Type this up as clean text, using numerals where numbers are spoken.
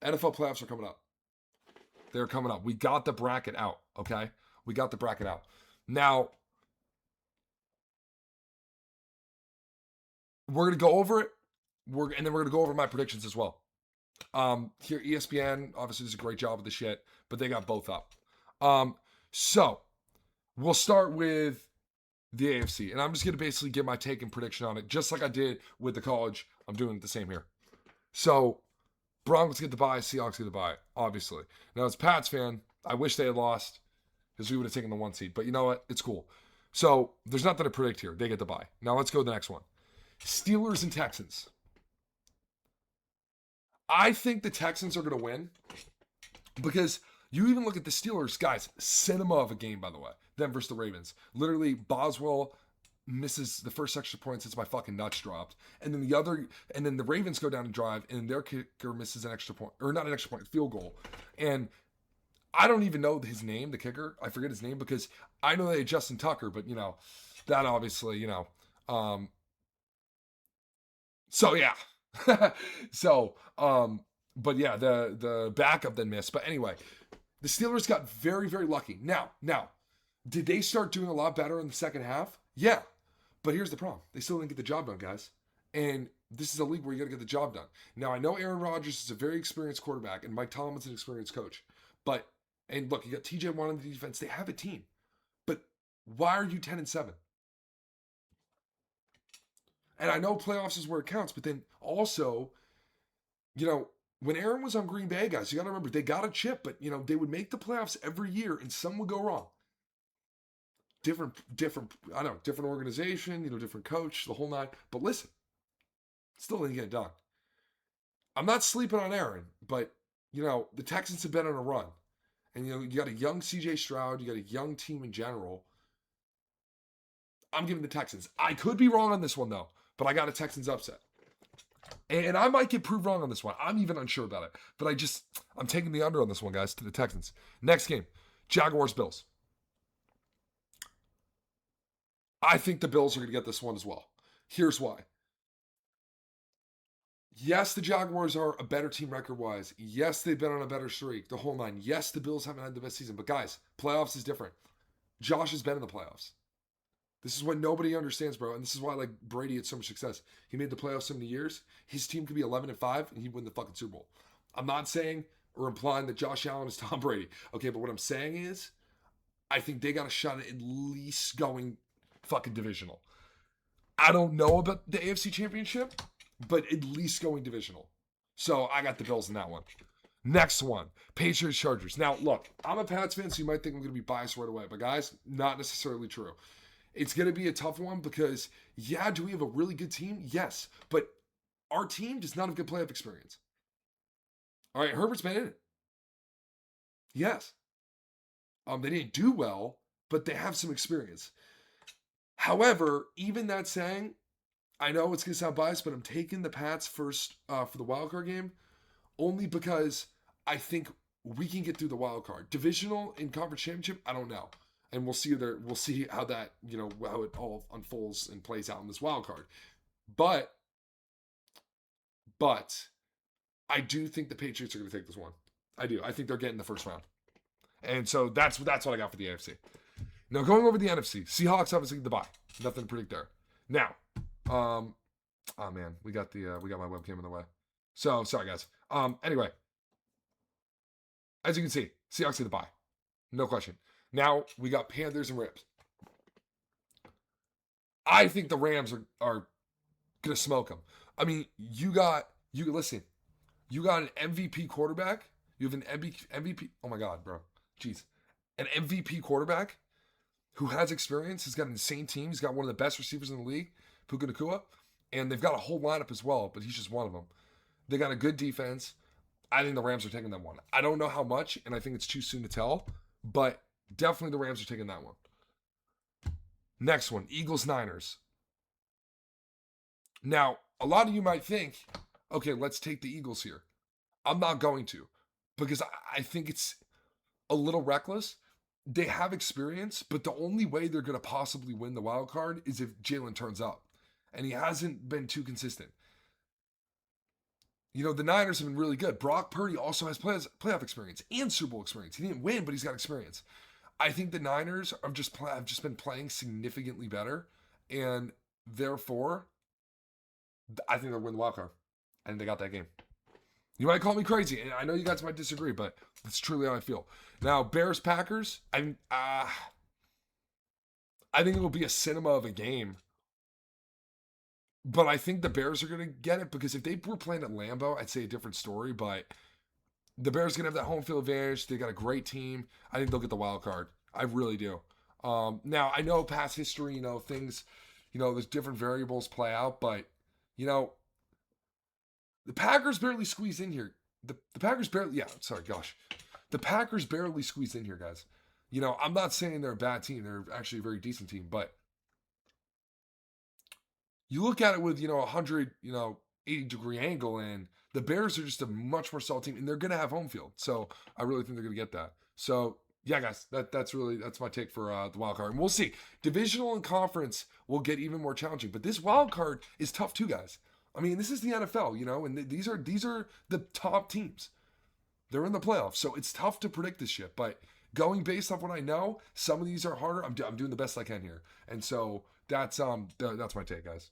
NFL playoffs are coming up. They're coming up. We got the bracket out, okay? We got the bracket out. Now, we're going to go over it. And then we're going to go over my predictions as well. Here, ESPN obviously does a great job with the shit, but they got both up. So, we'll start with the AFC. And I'm just going to basically give my take and prediction on it, just like I did with the college. I'm doing the same here. So, Broncos get the bye, Seahawks get the bye, obviously. Now, as a Pats fan, I wish they had lost because we would have taken the 1 seed. But you know what? It's cool. So, there's nothing to predict here. They get the bye. Now, let's go to the next one. Steelers and Texans. I think the Texans are going to win because you even look at the Steelers, guys, cinema of a game, by the way, them versus the Ravens. Literally, Boswell misses the first extra point since my fucking nuts dropped. And then the Ravens go down and drive, and their kicker misses an extra point, or not an extra point, field goal. And I don't even know his name, the kicker. I forget his name because I know they had Justin Tucker, but, that obviously, so yeah. so, but yeah, the backup then missed. But anyway, the Steelers got very, very lucky. Now, did they start doing a lot better in the second half? Yeah. But here's the problem. They still didn't get the job done, guys. And this is a league where you got to get the job done. Now, I know Aaron Rodgers is a very experienced quarterback and Mike Tomlin's an experienced coach. And look, you got TJ Watt on the defense. They have a team. But why are you 10-7? And I know playoffs is where it counts, but then also, when Aaron was on Green Bay, guys, you got to remember, they got a chip, but, they would make the playoffs every year and some would go wrong. Different, different organization, different coach, the whole nine. But listen, still didn't get it done. I'm not sleeping on Aaron, but, the Texans have been on a run. And, you got a young CJ Stroud, you got a young team in general. I'm giving the Texans. I could be wrong on this one, though, but I got a Texans upset. And I might get proved wrong on this one. I'm even unsure about it. But I'm taking the under on this one, guys, to the Texans. Next game, Jaguars-Bills. I think the Bills are going to get this one as well. Here's why. Yes, the Jaguars are a better team record-wise. Yes, they've been on a better streak, the whole nine. Yes, the Bills haven't had the best season. But guys, playoffs is different. Josh has been in the playoffs. This is what nobody understands, bro. And this is why, Brady had so much success. He made the playoffs so many years. His team could be 11-5, and he'd win the fucking Super Bowl. I'm not saying or implying that Josh Allen is Tom Brady. Okay, but what I'm saying is, I think they got a shot at least going fucking divisional. I don't know about the AFC Championship, but at least going divisional. So I got the Bills in that one. Next one, Patriots Chargers. Now, look, I'm a Pats fan, so you might think I'm going to be biased right away. But guys, not necessarily true. It's going to be a tough one because, do we have a really good team? Yes. But our team does not have good playoff experience. All right, Herbert's been in it. Yes. They didn't do well, but they have some experience. However, even that saying, I know it's going to sound biased, but I'm taking the Pats first for the wild card game only because I think we can get through the wild card. Divisional and conference championship, I don't know. And we'll see We'll see how that, how it all unfolds and plays out in this wild card. But I do think the Patriots are going to take this one. I do. I think they're getting the first round. And so that's what I got for the AFC. Now going over the NFC, Seahawks obviously the bye. Nothing to predict there. Now, oh man, we got my webcam in the way. So sorry guys. Anyway, as you can see, Seahawks get the bye. No question. Now we got Panthers and Rams. I think the Rams are gonna smoke them. I mean, you got an MVP quarterback. You have an MVP. Oh my god, bro. Jeez, an MVP quarterback who has experience. He's got an insane team. He's got one of the best receivers in the league, Puka Nacua, and they've got a whole lineup as well. But he's just one of them. They got a good defense. I think the Rams are taking that one. I don't know how much, and I think it's too soon to tell. But definitely the Rams are taking that one. Next one, Eagles-Niners. Now, a lot of you might think, okay, let's take the Eagles here. I'm not going to because I think it's a little reckless. They have experience, but the only way they're going to possibly win the wild card is if Jalen turns up. And he hasn't been too consistent. You know, the Niners have been really good. Brock Purdy also has playoff experience and Super Bowl experience. He didn't win, but he's got experience. I think the Niners have just been playing significantly better, and therefore, I think they'll win the wild card. And they got that game. You might call me crazy, and I know you guys might disagree, but that's truly how I feel. Now, Bears Packers. I think it will be a cinema of a game, but I think the Bears are going to get it because if they were playing at Lambeau, I'd say a different story. But the Bears are going to have that home field advantage. They got a great team. I think they'll get the wild card. I really do. Now I know past history, things, there's different variables play out, but you know, the Packers barely squeezed in here. The Packers barely, yeah, sorry, gosh. The Packers barely squeezed in here, guys. I'm not saying they're a bad team. They're actually a very decent team, but you look at it with, 100, 80-degree angle, and the Bears are just a much more solid team, and they're going to have home field. So I really think they're going to get that. So yeah, guys, that's my take for the wild card. And we'll see. Divisional and conference will get even more challenging, but this wild card is tough too, guys. I mean, this is the NFL, and these are the top teams. They're in the playoffs, so it's tough to predict this shit. But going based off what I know, some of these are harder. I'm doing the best I can here, and so that's my take, guys.